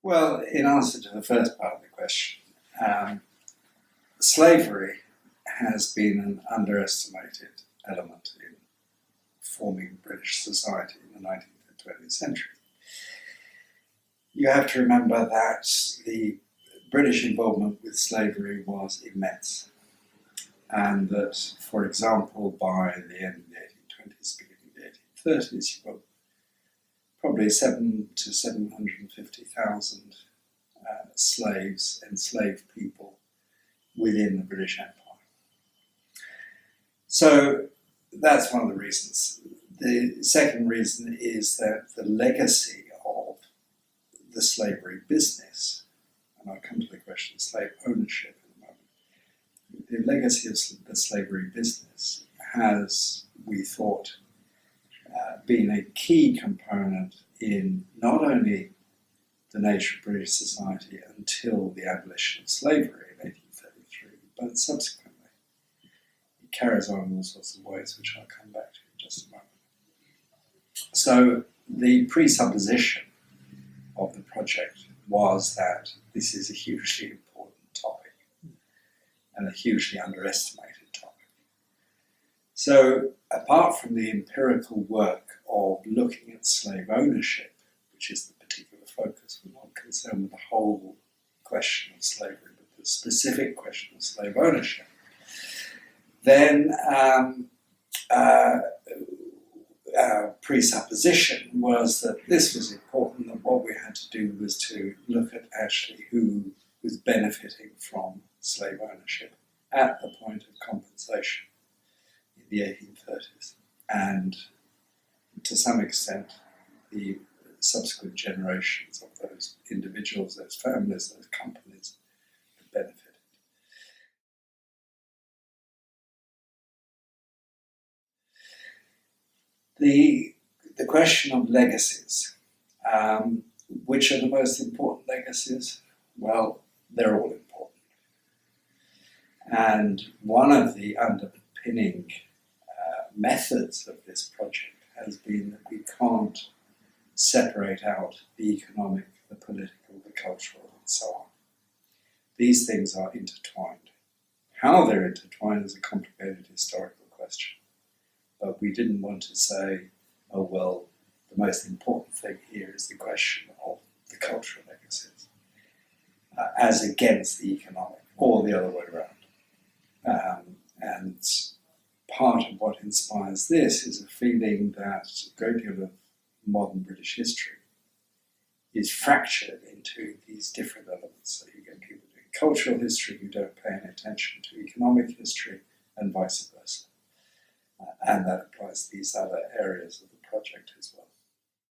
Well, in answer to the first part of the question, slavery has been an underestimated element in forming British society in the 19th and 20th century. You have to remember that the British involvement with slavery was immense, and that, for example, by the end of the 1820s, beginning of the 1830s, you got probably 700,000 to 750,000 slaves, enslaved people within the British Empire. So that's one of the reasons. The second reason is that the legacy of the slavery business, and I'll come to the question of slave ownership in a moment, the legacy of the slavery business has, we thought, been a key component in not only the nature of British society until the abolition of slavery in 1833, but subsequently. It carries on in all sorts of ways, which I'll come back to in just a moment. So the presupposition of the project was that this is a hugely important topic and a hugely underestimated topic. So apart from the empirical work of looking at slave ownership, which is the particular focus, we're not concerned with the whole question of slavery, but the specific question of slave ownership, then our presupposition was that this was important, that what we had to do was to look at actually who was benefiting from slave ownership at the point of compensation in the 1830s, and to some extent the subsequent generations of those individuals, those families, those companies that benefited. The question of legacies, which are the most important legacies? Well, they're all important. And one of the underpinning methods of this project has been that we can't separate out the economic, the political, the cultural, and so on. These things are intertwined. How they're intertwined is a complicated historical question. But we didn't want to say, oh, well, the most important thing here is the question of the cultural legacies, as against the economic, or the other way around. And part of what inspires this is a feeling that a great deal of modern British history is fractured into these different elements. So you get people doing cultural history who don't pay any attention to economic history, and vice versa. And that applies to these other areas of the project as well.